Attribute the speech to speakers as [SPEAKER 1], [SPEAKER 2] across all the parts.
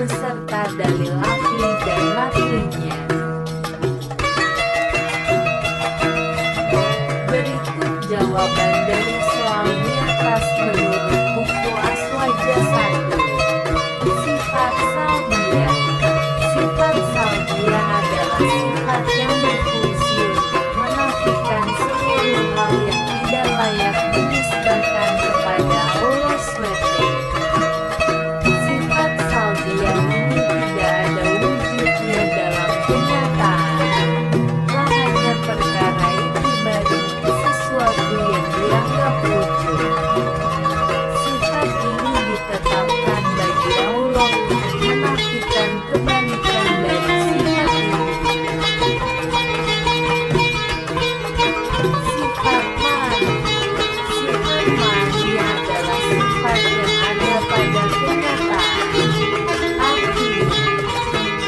[SPEAKER 1] beserta dalil akli dan naklinya. Berikut jawaban dari soal di atas menurut buku Aswaja 1. Sifat salbiyah. Sifat salbiyah adalah sifat yang berfungsi untuk menafikan seluruh hal yang tidak layak dinisbahkan kepada Allah SWT. Sifat salbiyah ini tidak ada wujudnya dalam kenyataan, hanya perkara pribadi, sesuatu yang dianggap wujud. Sifat ini ditetapkan bagi Allah untuk menafikan kebalikan dari sifat ini. Sifat ma'ani. Sifat ma'ani adalah sifat yang ada pada kenyataan. Artinya,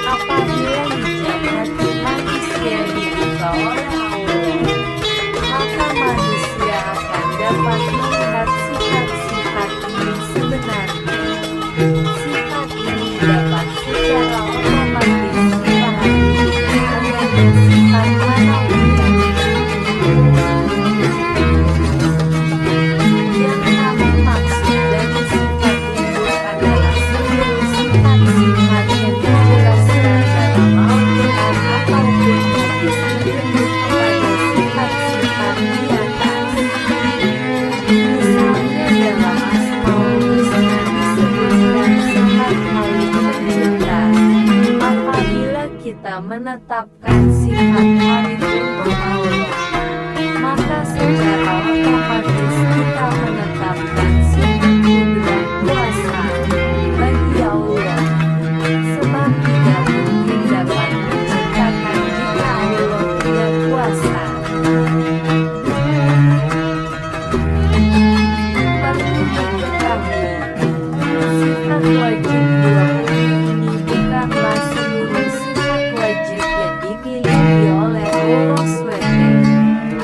[SPEAKER 1] apabila hijab hati manusia dibuka oleh Allah, maka manusia akan dapat melihat sifat-sifat ini sebenarnya. Sifat ini dapat secara otomatis dipahami dengan adanya sifat manawiyah. Yang kami maksud dari sifat itu adalah seluruh sifat-sifat yang dijelaskan dalam Al-Quran ataupun hadis menyebut kepada sifat-sifat di atas. Misalnya dalam Asmaul Husna disebutkan sifat Khalik pencipta. Apabila kita menetapkan sifat Khalik untuk Allah, maka secara otomatis kita menetapkan sifat kudrat kuasa bagi Allah. Sebab tidak mungkin dapat menciptakan jika Allah tidak kuasa. Perlu diketahui, sifat wajib 20 ini bukanlah seluruh sifat wajib yang dimiliki oleh Allah SWT.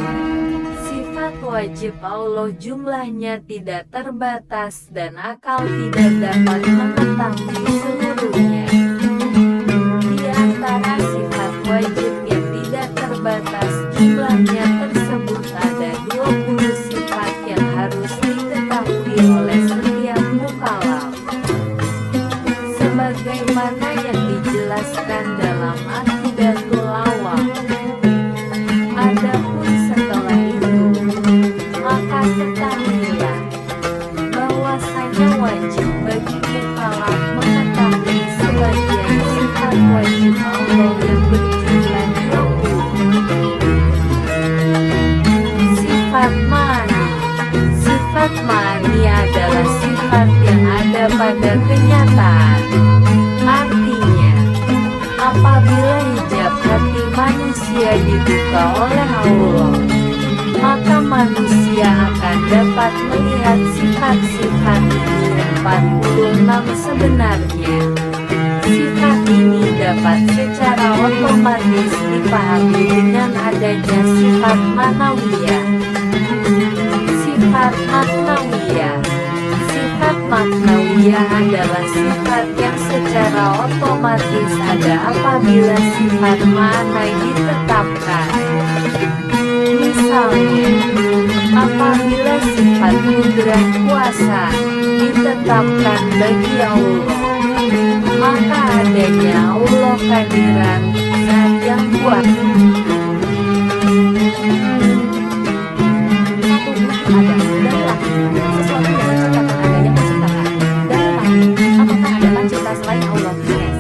[SPEAKER 1] Sifat wajib Allah jumlahnya tidak terbatas dan akal tidak dapat mengetahui seluruhnya. Di antara sifat wajib yang tidak terbatas jumlahnya tersebut ada 20 sifat yang harus diketahui oleh setiap mukallaf. Sebagaimana yang dijelaskan dalam Aqidatul Awam. Adapun setelah itu, maka ketahuilah bahwasanya wajib bagi mukallaf mengetahui sebagian sifat wajib Allah yang berjumlah 20. Sifat ma'ani. Sifat ma'ani adalah sifat yang ada pada kenyataan. Artinya, apabila hijab hati manusia dibuka oleh Allah, maka manusia akan dapat melihat sifat-sifat ini yang 46 sebenarnya. Sifat ini dapat secara otomatis dipahami dengan adanya sifat manawiyah. Sifat maknawiyah. Sifat maknawiyah adalah sifat yang secara otomatis ada apabila sifat ma'na ditetapkan. Misalnya, apabila sifat kudrat kuasa ditetapkan bagi Allah, maka adanya Allah kadiran, zat yang kuat. Ada dari laki, sesuatu yang menciptakan ada yang menciptakan. Dari laki, apakah ada pencipta selain Allah? Yes.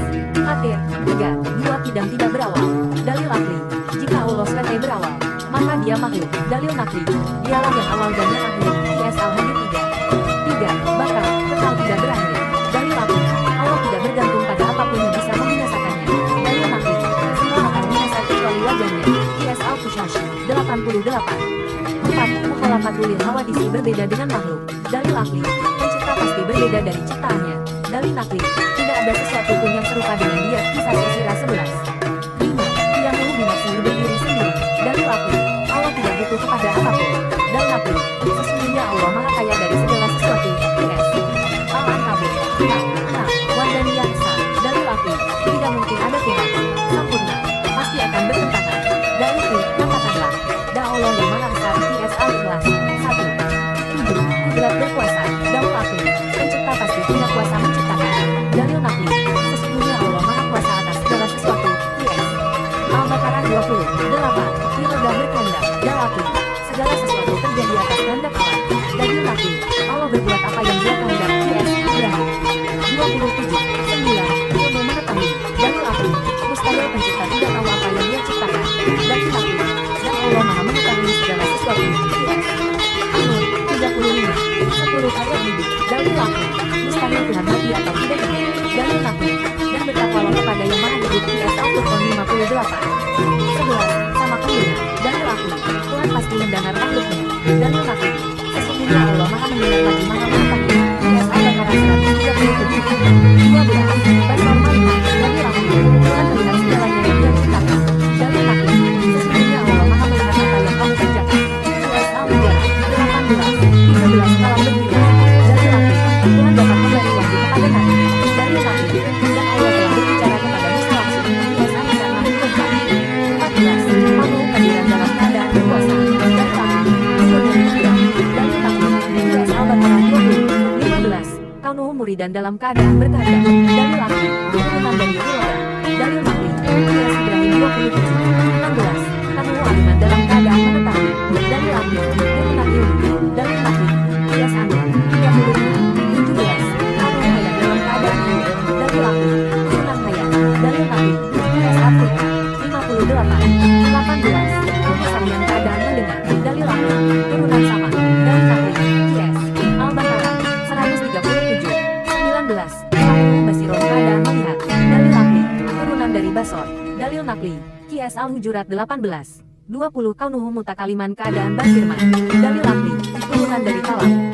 [SPEAKER 1] Fatir 3, 2 tidak berawal. Dari laki, jika Allah SWT berawal, maka dia makhluk. Dalil nakli, dialah yang awal dan yang akhir. Yes. Al-Hadid 3, bakal, kekal tidak berakhir. Dalil laki, Allah tidak bergantung pada apapun yang bisa membinasakannya. Dalil nakli, semua akan binasa kecuali wajahnya. Yes. Al-Qushash 88. 4. Mukhalafatul hawadisi berbeda dengan makhluk. Dalil akli, pencipta pasti berbeda dari ciptaannya. Dalil nakli, tidak ada sesuatu pun yang serupa dengan dia. Kisah Sirah 11. 5. Yang binasi berdiri sendiri. Dalil akli, Allah tidak butuh kepada apapun. Dalil akli, sesungguhnya Allah maha kaya dari segala sesuatu. Yes. Al-Ankabut 6. Wan dan Yansa Tuhan, sempurna, pasti akan bertentangan. Dari Tri, katakanlah, Da Allah yang Maha Esa vs Al-Ikhlas. 1. 7. Kudrat berkuasa, Daul Akli, pencipta pasti punya kuasa menciptakan. Dalil Nakli, sesungguhnya Allah Maha Kuasa atas segala sesuatu. vs Al-Baqarah 20. 8. Irodah berkehendak, Dal Akli, segala sesuatu terjadi atas kehendak Allah. Dalil Nakli, Allah berbuat apa yang Dia kehendak. vs Ibrahim 27. 9. Ilmu mengetahui, Dalil Akli, mustahil pencipta tidak tahu apa yang Dia ciptakan. Dalil Nakli, dan Allah Maha mengetahui segala sesuatu. vs An-Nur 35. 10 ayat hidup, Dalil Nakli, mustahil Tuhan mati atau tidak hidup. Dalil Nakli, dan bertakwalah kepada yang Maha hidup. vs Al-Furqan 58. 11. Sama pengguna, Dalil Nakli, Tuhan pasti mendengar makhluknya. Dalil Nakli, sesungguhnya Allah Maha mendengar lagi Maha mengetahui. vs Al-Baqarah 137. 12. Basar melihat, Dalil Nakli, Tuhan melihat segalanya yang Dia ciptakan. Dalil Nakli, sesungguhnya Allah Maha melihat apa yang kamu kerjakan. vs Al-Mujarrad 18. 13. Kalam berguna, Dalil Nakli, Tuhan dapat memberi wahyu kepada Nabi. Dalil Nakli, dan Allah telah berbicara kepada Musa langsung. vs An-Nisa 64. 14. Makhluk kehadiran dalam keadaan berkuasa, Dalil Nakli, turun dari Tuhan. Dalil Nakli, vs Al-Baqarah 20. 15. Kaunuhu muridan dalam keadaan berkehendak, Dalil Nakli, turunan dari Irodah. Dalil Nakli, vs Ibrahim 27. 16. Kaunuhu aliman dalam keadaan mengetahui, Dalil Nakli, turunan ilmu. Dalil Nakli, vs An-Nur 35. 17. Kaunuhu hayat dalam keadaan hidup, Dalil Nakli, turunan hayat. Dalil Nakli, vs Al-Furqan 58. 18. Kaunuhu samian keadaan mendengar, Dalil Nakli, turunan sama. Dalil Nakli, vs Al-Baqarah 137. 19. Kaunuhu basiron keadaan melihat, Dalil Nakli, turunan dari Basor. Dalil Nakli, vs Al-Hujurat 18. 20. Kaunuhu mutakaliman keadaan berfirman, Dalil Nakli, turunan dari Kalam.